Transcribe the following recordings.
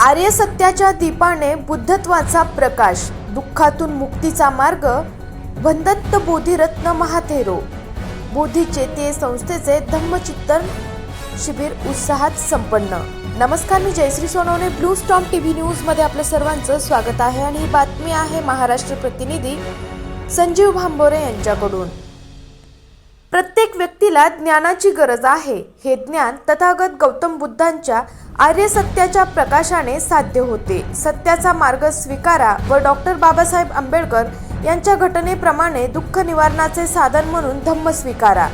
आर्य सत्याच्या दीपाने बुद्धत्वाचा प्रकाश, दुःखातून मुक्तीचा मार्ग, वंदत्त बोधिरत्न महाथेरो. बोधिचेतीय संस्थेचे धम्मचिंतन शिबिर उत्साहात संपन्न. नमस्कार, मी Jayashree Sonawane. Blue storm TV news मध्ये आपल्या सर्वांचं स्वागत आहे आणि ही बातमी आहे महाराष्ट्र प्रतिनिधी संजीव भांबोरे यांच्याकडून. प्रत्येक व्यक्तीला ज्ञानाची गरज आहे. हे ज्ञान तथागत गौतम बुद्धांच्या आर्य सत्याच्या प्रकाशाने साध्य होते. सत्याचा मार्ग स्वीकारा व डॉक्टर बाबासाहेब आंबेडकर यांच्या घटनेप्रमाणे दुःख निवारणाचे साधन म्हणून धम्म स्वीकारा.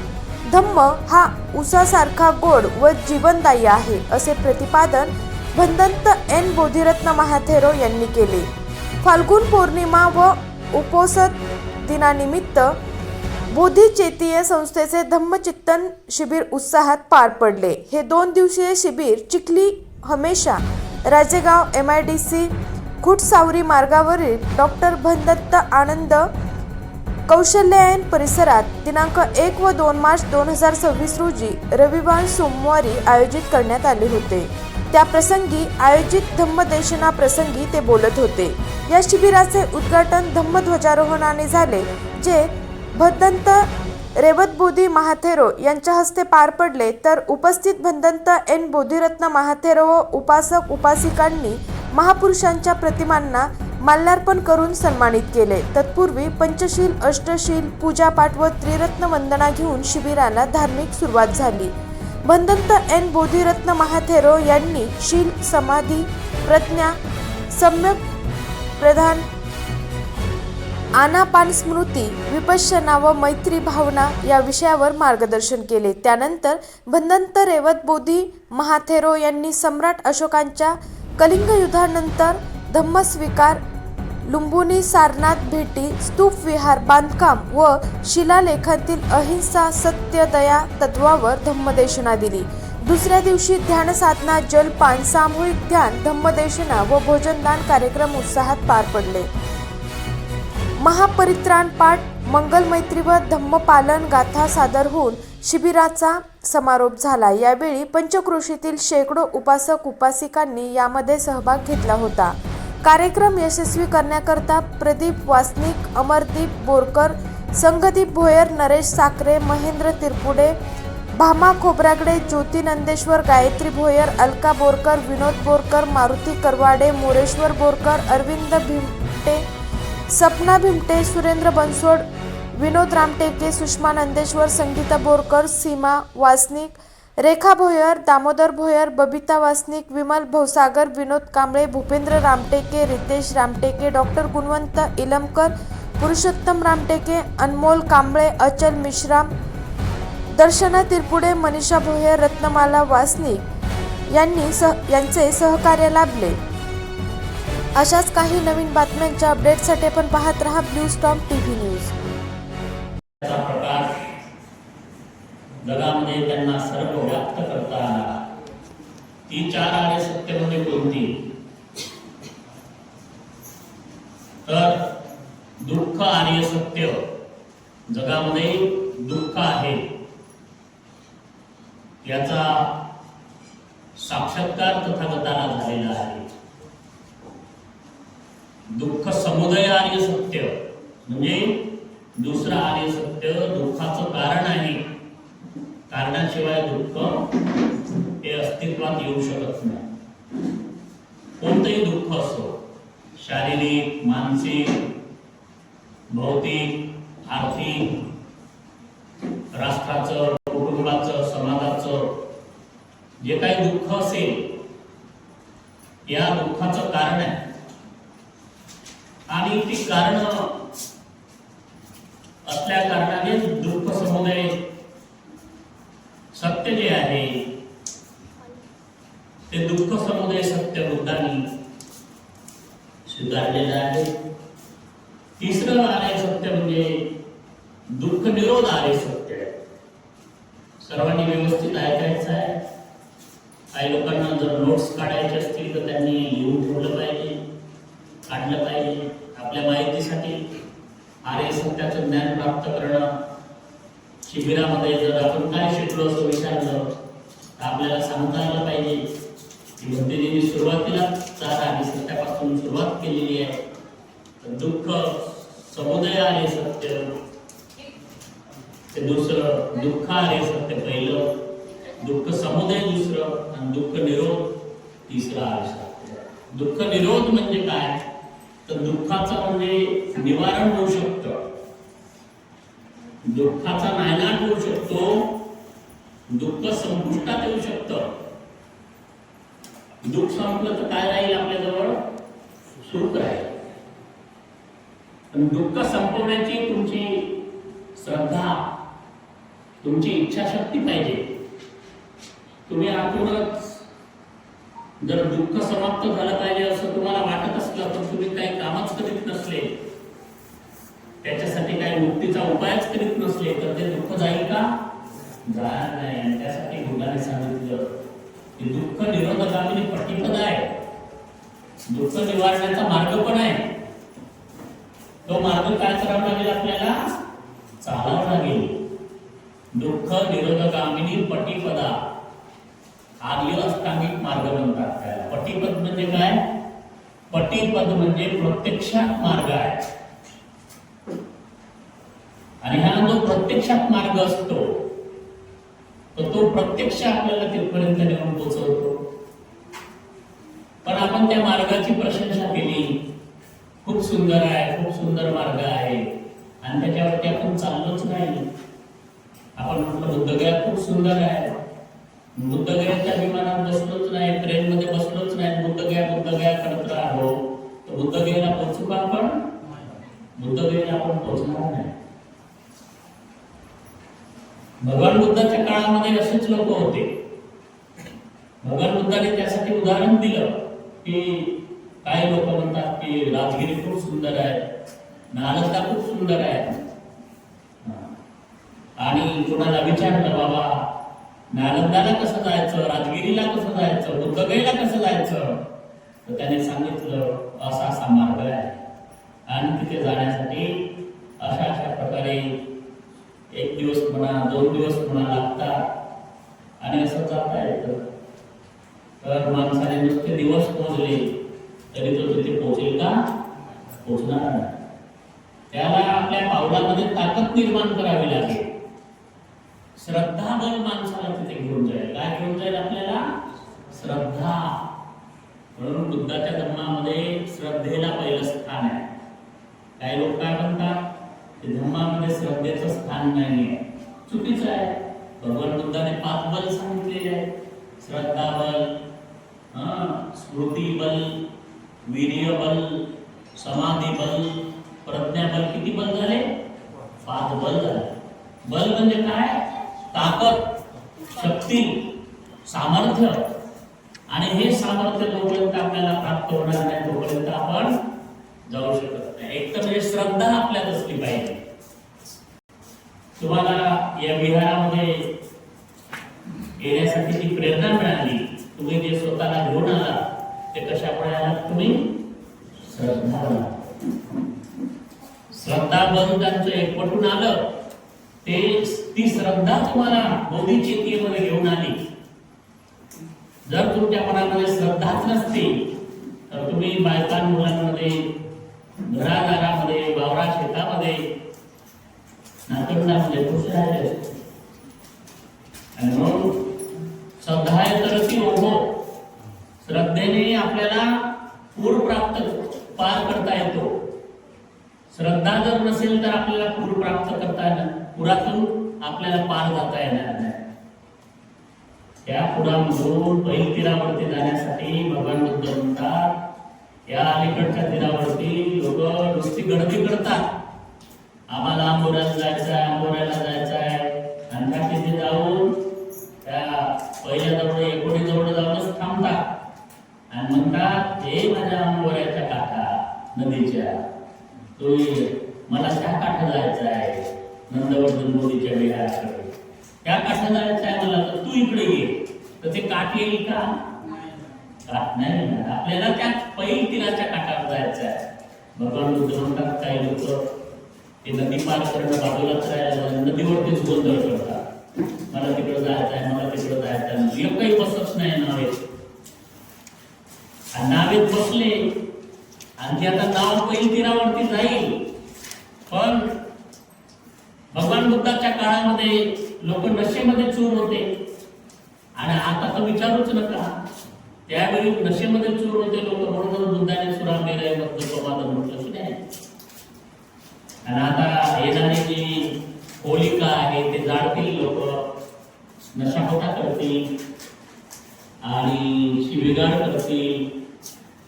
धम्म हा उसासारखा गोड व जीवनदायी आहे, असे प्रतिपादन वंदत्त एन बोधिरत्न महाथेरो यांनी केले. फाल्गुन पौर्णिमा व उपोषण दिनानिमित्त बोधिचेतीय संस्थेचे धम्मचिंतन शिबिर उत्साहात पार पडले. हे 2 दिवसीय शिबिर चिखली हमेशा राजेगाव MIDC खुटसावरी मार्गावरील डॉक्टर वंदत्त आनंद कौशल्यायन परिसरात दिनांक 1 व 2 मार्च 2026 रोजी रविवार सोमवारी आयोजित करण्यात आले होते. त्या प्रसंगी आयोजित धम्मदेशना प्रसंगी ते बोलत होते. या शिबिराचे उद्घाटन धम्मध्वजारोहणाने झाले, जे वंदत्त रेवतबोधी महाथेरो यांच्या हस्ते पार पडले. तर उपस्थित वंदत्त एन बोधिरत्न महाथेरो व उपासक उपासिकांनी महापुरुषांच्या प्रतिमांना माल्यार्पण करून सन्मानित केले. तत्पूर्वी पंचशील, अष्टशील, पूजापाठ व त्रिरत्न वंदना घेऊन शिबिराला धार्मिक सुरुवात झाली. वंदत्त एन बोधिरत्न महाथेरो यांनी शील, समाधी, प्रज्ञा, सम्यक प्रधान, आनापान स्मृती, विपश्यना व मैत्री भावना या विषयावर मार्गदर्शन केले. त्यानंतर वंदत्त रेवतबोधी महाथेरो यांनी सम्राट अशोकांच्या कलिंग युद्धानंतर धम्मस्वीकार, लुंबिनी सारनाथ भेटी, स्तूप विहार बांधकाम व शिलालेखातील अहिंसा, सत्य, दया तत्वावर धम्मदेशना दिली. दुसऱ्या दिवशी ध्यानसाधना, जलपान, सामूहिक ध्यान, धम्मदेशना व भोजनदान कार्यक्रम उत्साहात पार पडले. महापरित्राण पाठ, मंगलमैत्री व धम्मपालन गाथा सादर होऊन शिबिराचा समारोप झाला. यावेळी पंचक्रोशीतील शेकडो उपासक उपासिकांनी यामध्ये सहभाग घेतला होता. कार्यक्रम यशस्वी करण्याकरता प्रदीप वासनिक, अमरदीप बोरकर, संगदीप भोयर, नरेश साखरे, महेंद्र तिरपुडे, भामा खोब्रागडे, ज्योती नंदेश्वर, गायत्री भोयर, अलका बोरकर, विनोद बोरकर, मारुती करवाडे, मोरेश्वर बोरकर, अरविंद भिमटे, सपना भिमटे, सुरेंद्र बनसोड, विनोद रामटेके, सुषमा नंदेश्वर, संगीता बोरकर, सीमा वासनिक, रेखा भोयर, दामोदर भोयर, बबिता वासनिक, विमल भवसागर, विनोद कांबळे, भूपेंद्र रामटेके, रितेश रामटेके, डॉक्टर गुणवंत इलमकर, पुरुषोत्तम रामटेके, अनमोल कांबळे, अचल मिश्राम, दर्शना तिरपुडे, मनीषा भोयर, रत्नमाला वासनिक यांचे सहकार्य लाभले. अशाच काही नवीन बातम्यांच्या अपडेटसाठी आपण पाहत रहा ब्लू स्टॉर्म टीव्ही न्यूज. प्रकाश जगामध्ये त्यांना सर्व व्यक्त करता आला. ती 4 आर्य सत्य म्हणजे कोणती? तर दुःख आर्य सत्य. जगामध्ये दुःख आहे याचा साक्षात्कार तथागताला झालेला आहे. दुःख समुदय आर्य सत्य म्हणजे दुसरं आर्य सत्य दुःखाचं कारण आहे. कारणाशिवाय दुःख हे अस्तित्वात येऊ शकत नाही. कोणतंही दुःख असो, शारीरिक, मानसिक, भौतिक, आर्थिक, राष्ट्राचं, कुटुंबाचं, समाजाचं जे काही दुःख असेल, या दुःखाचं कारण आहे. आणि ती कारण असल्या कारणाने दुःख समुदय सत्य जे आहे ते दुःख समुदय सत्य बुद्धांनी स्वीकारलेलं आहे. तिसरं आर्य सत्य म्हणजे दुःख निरोध आर्य सत्य. सर्वांनी व्यवस्थित ऐकायचं आहे. काही लोकांना जर नोट्स काढायचे असतील तर त्यांनी लिहून ठेवलं पाहिजे, काढलं पाहिजे. आपल्या माहितीसाठी आर्य सत्याचं ज्ञान प्राप्त करणं. शिबिरामध्ये जर आपण काय शिकलो असं विचारलं तर आपल्याला सांगता आलं पाहिजे. की बुद्धजींनी सुरुवातीला 4 आणि सत्यापासून सुरुवात केलेली आहे. तर दुःख समुदय आले सत्य, ते दुसरं दुःख आले सत्य पहिलं, दुःख समुदय दुसरं, आणि दुःख निरोध तिसरं आले सत्य. दुःख निरोध म्हणजे काय, तर दुःखाचं म्हणजे निवारण होऊ शकतं, दुःखाचा नायनाट होऊ शकतो, दुःख संपुष्टात येऊ शकतं. दुःख संपलं तर काय राहील आपल्याजवळ, सुख राहील. पण दुःख संपवण्याची तुमची श्रद्धा, तुमची इच्छाशक्ती पाहिजे. तुम्ही आतूनच जर दुःख समाप्त झालं पाहिजे असं तुम्हाला वाटत असलं तर तुम्ही काही कामच करीत नसले, त्याच्यासाठी काही मुक्तीचा उपायच करीत नसले तर ते दुःख जाईल का, जाणार नाही. आणि त्यासाठी गुरुने सांगितलं की दुःख निरोधगामिनी पटिपद आहे, दुःख निवारण्याचा मार्ग पण आहे. तो मार्ग काय करावा लागेल, आपल्याला चालावं लागेल. दुःख निरोधगामिनी पटिपदा, आर्य अष्टांगिक मार्ग म्हणतात त्याला. पटिपद म्हणजे काय, पटिपद म्हणजे प्रत्यक्षात मार्ग आहे. आणि हा जो प्रत्यक्षात मार्ग असतो तर तो प्रत्यक्ष आपल्याला तिथपर्यंत नेऊन पोहोचवतो. पण आपण त्या मार्गाची प्रशंसा केली, खूप सुंदर आहे, खूप सुंदर मार्ग आहे, आणि त्याच्यावरती आपण चाललोच नाही. आपण म्हटलं बुद्धगया खूप सुंदर आहे, बुद्धगयाच्या विमानात बसलोच नाही, ट्रेन मध्ये बसलोच नाही, बुद्धगया करत राहतो, तर बुद्धगयाला पोहोचू का आपण, बुद्धगयाला आपण पोहोचणार नाही. भगवान बुद्धाच्या काळामध्ये असेच लोक होते. भगवान बुद्धाने त्यासाठी उदाहरण दिलं की काही लोक म्हणतात की राजगिरी खूप सुंदर आहे, नालंदा खूप सुंदर आहे, आणि कोणाला विचारलं बाबा नालंदाला कसं जायचं, राजगिरीला कसं जायचं, बुद्धगयेला कसं जायचं, तर त्याने सांगितलं असा असा मार्ग आहे, आणि तिथे जाण्यासाठी अशा अशा प्रकारे 1 दिवस म्हणा 2 दिवस म्हणा लागतात, आणि असं जाता येतं. तर माणसाने नुसते दिवस मोजले तरी तो तिथे पोहोचेल का, पोहोचणार नाही. त्याला आपल्या पावलामध्ये ताकद निर्माण करावी लागेल. श्रद्धाबल माणसाला तिथे घेऊन जाईल. काय घेऊन जाईल आपल्याला, श्रद्धा. म्हणून बुद्धाच्या धर्मामध्ये श्रद्धेला पहिलं स्थान आहे. काही लोक काय म्हणतात, धर्मामध्ये श्रद्धेचं स्थान नाहीये, चुकीचं आहे. भगवान बुद्धाने 5 बल सांगितलेले आहेत, श्रद्धा बल, स्मृती बल, वीर्य बल, समाधी बल, प्रज्ञा बल. किती बल झाले, 5 बल झाले. बल म्हणजे काय, ताकद, शक्ती, सामर्थ्य. आणि हे सामर्थ्य जोपर्यंत आपल्याला प्राप्त होणार नाही तोपर्यंत आपण जाऊ शकत नाही. एक तर म्हणजे श्रद्धा आपल्यात असली पाहिजे. तुम्हाला या विहारामध्ये येण्यासाठी जी प्रेरणा मिळाली, तुम्ही जे स्वतःला घेऊन आला ते कशामुळे आलात, तुम्ही श्रद्धा. श्रद्धा बल त्यांचं एकवटून आलं, ती श्रद्धा तुम्हाला बोधिचेतीमध्ये घेऊन आली. जर तुमच्या मनामध्ये श्रद्धाच नसती तर तुम्ही बायकां मुलांमध्ये, घरादारामध्ये, वावरा शेतामध्ये, नातवंडामध्ये खुश राहिले. आणि म्हणून श्रद्धा आहे तर ती ओढो. श्रद्धेने आपल्याला पूर प्राप्त पार करता येतो. श्रद्धा जर नसेल तर आपल्याला पूर प्राप्त करता येणार, पुरातून आपल्याला पार जाता येणार नाही. त्या पुरामधून पहिल्या तीरावरती जाण्यासाठी भगवान बुद्ध म्हणतात, या अलीकडच्या तीरावरती लोक नुसती गर्दी करतात. आम्हाला आंबोऱ्याला जायचं आहे, आंबोऱ्याला जायचं आहे, आणि त्या तिथे जाऊन त्या पहिल्या जवळ एकोडी जवळ जाऊनच थांबतात आणि म्हणतात, हे माझ्या आंबोऱ्याच्या काठा नदीच्या, तो मला त्या काठा जायचं आहे, नंदवर्धन मोदीच्या विहाराकडे त्या काठा जायचं आहे मला, तर तू इकडे ये. तर ते काठ येईल का, काठ नाही येणार. आपल्याला त्या पहिल्या तीराच्या काठावर जायचं आहे. भगवान बुद्ध म्हणतात, काही लोक ते नदी पार करणं बाजूलाच राहायला, नदीवरतीच गोंधळ करतात. मला तिकडे जायचं आहे, मला तिकडे जायचं आहे, एकही बसच नाही नव्हे. नावेत बसले आणि ते आता नाव पहिली तीरावरती जाईल. पण भगवान बुद्धाच्या काळामध्ये लोक नशेमध्ये चूर होते आणि आता तर विचारूच नका. त्यावेळी नशेमध्ये चूर होते लोक म्हणून बुद्धाने सुरा मेलाय म्हटलं की नाही. आणि आता येणारी जी होलिका आहे ते जाळतील लोक, नशाखोटा करतील आणि शिवीगाळ करतील,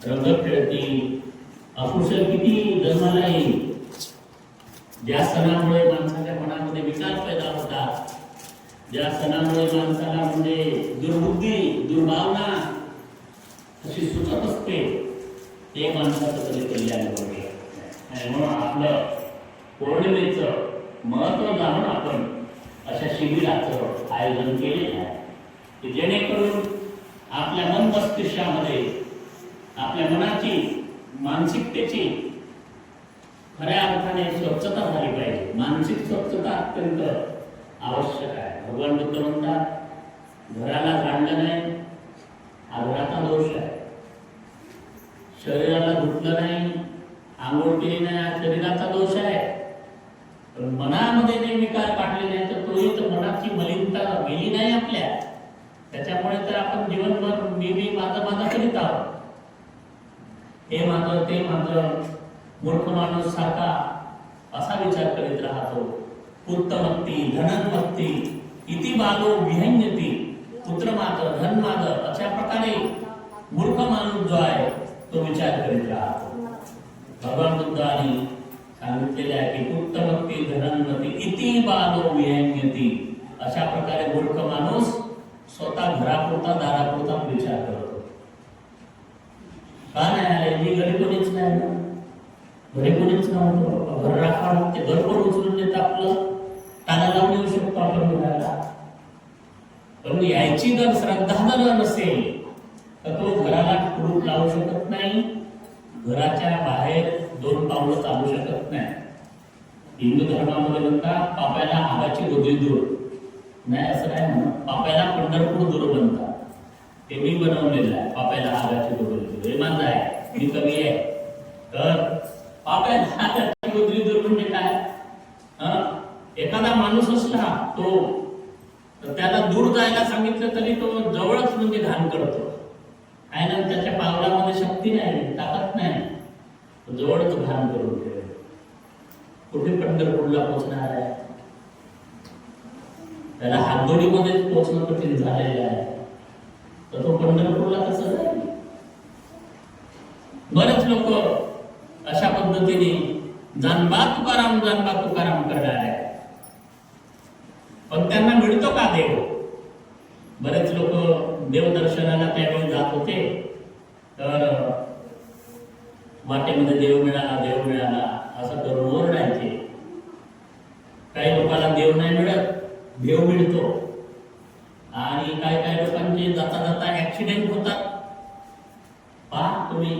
रंग खेळतील. अकुशल किती जन्माला येईल. ज्या सणामुळे माणसाच्या मनामध्ये विकार पैदा होतात, ज्या सणामुळे माणसाला म्हणजे दुर्बुद्धी, दुर्भावना अशी सुचत असते, ते माणसाचं कधी कल्याण होते. म्हणून आपलं पौर्णिमेचं महत्व जाणून आपण अशा शिबिराचं आयोजन केलेलं आहे की जेणेकरून आपल्या मन मस्तिष्कामध्ये आपल्या मनाची, मानसिकतेची खऱ्या अर्थाने स्वच्छता झाली पाहिजे. मानसिक स्वच्छता अत्यंत आवश्यक आहे. भगवान बुद्ध म्हणतात घराला झाडलं नाही हा घराचा दोष आहे, शरीराला धुतलं नाही, आंघोळ केली नाही हा शरीराचा दोष आहे. पण मनामध्ये जे विकार काढले नाही तर तोही तर मनाची मलिनता गेली नाही आपल्या. त्याच्यामुळे तर आपण जीवनभर मी माझं करीत आहोत. हे माझं ते माझं मूर्ख माणूस सारखा असा विचार करीत राहतो. पुत्रमत्ती धनन्मत्ती इति बालो विहंयती, पुत्र माझं धन माझं अशा प्रकारे मूर्ख माणूस जो आहे तो विचार करीत राहतो. भगवान बुद्धांनी सांगितलेले आहे की पुत्रमत्ती धनन्मत्ती इति बालो विहंयती. अशा प्रकारे मूर्ख माणूस स्वतः घरापुरता दारापुरता विचार करतो. का नाही आले जी घरी कोणीच नाही ना, घरी कोणीच नव्हतं, घर राखा ते घर पण उचलून देत आपलं ताला लावून येऊ शकतो आपण घराला. पण यायची जर श्रद्धा जर नसेल तर तो घराला कुलूप लावू शकत नाही, घराच्या बाहेर 2 पावलं चालू शकत नाही. हिंदू धर्मामध्ये म्हणतात पाप्याला आगाची गोदी दूर नाही, असं काय म्हणून पाप्याला पंढरपूर दूर म्हणतात. ते मी बनवलेलं आहे, पाप्याला आगाची गोदी दूर. हे माझं आहे, मी कमी आहे. तर पाप्याला आगाची गोदी दूर म्हणजे काय? एखादा माणूस असला तो त्याला दूर जायला सांगितलं तरी तो जवळच म्हणजे घाण करतो. आहे ना, त्याच्या पावलामध्ये शक्ती नाही, ताकद नाही, जवळच घाण करून ठेवतो. कुठे पंढरपूरला पोहोचणार आहे? त्याला हातोडीमध्येच पोहोचणं कठीण झालेलं आहे. तर तो पंढरपूरला कसं जाईल? बरेच लोक अशा पद्धतीने जानबा तुकाराम करणार आहे. पण त्यांना मिळतो का देव? बरेच लोक देवदर्शनाला त्यावेळी जात होते, तर वाटेमध्ये देव मिळाला असं करून ओरडायचे. काही लोकांना देव नाही मिळत, देव मिळतो. आणि काही लोकांचे जाता जाता ऍक्सिडेंट होतात. पहा तुम्ही,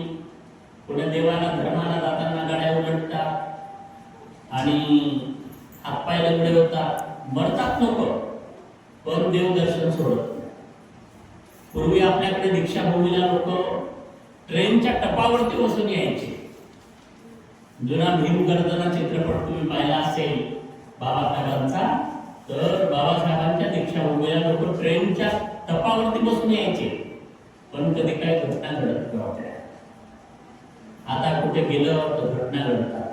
पुण्या देवाला धर्माला जाताना गाड्या उलटतात आणि हातपाय लंगडे होतात, मरतात लोक, पण देवदर्शन सोडत नाही. पूर्वी आपल्याकडे दीक्षाभूमीला लोक ट्रेनच्या टपावरती बसून यायचे. जुना भीमगर्जना चित्रपट तुम्ही पाहिला असेल बाबासाहेबांचा, तर बाबासाहेबांच्या दीक्षाभूमीला लोक ट्रेनच्या टपावरती बसून यायचे, पण कधी काही घटना घडत नव्हत्या. आता कुठे गेलं तर घटना घडतात.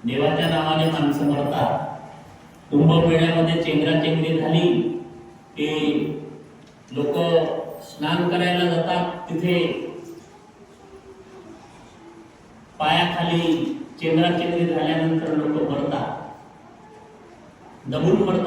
देवाच्या नावाने माणसं मरतात. कुंभमेळ्यामध्ये चेंगराचेंगरी झाली की लोक स्नान करायला जातात, तिथे पायाखाली चेंगराचेंगरी झाल्यानंतर लोक मरतात, दबून मरतात.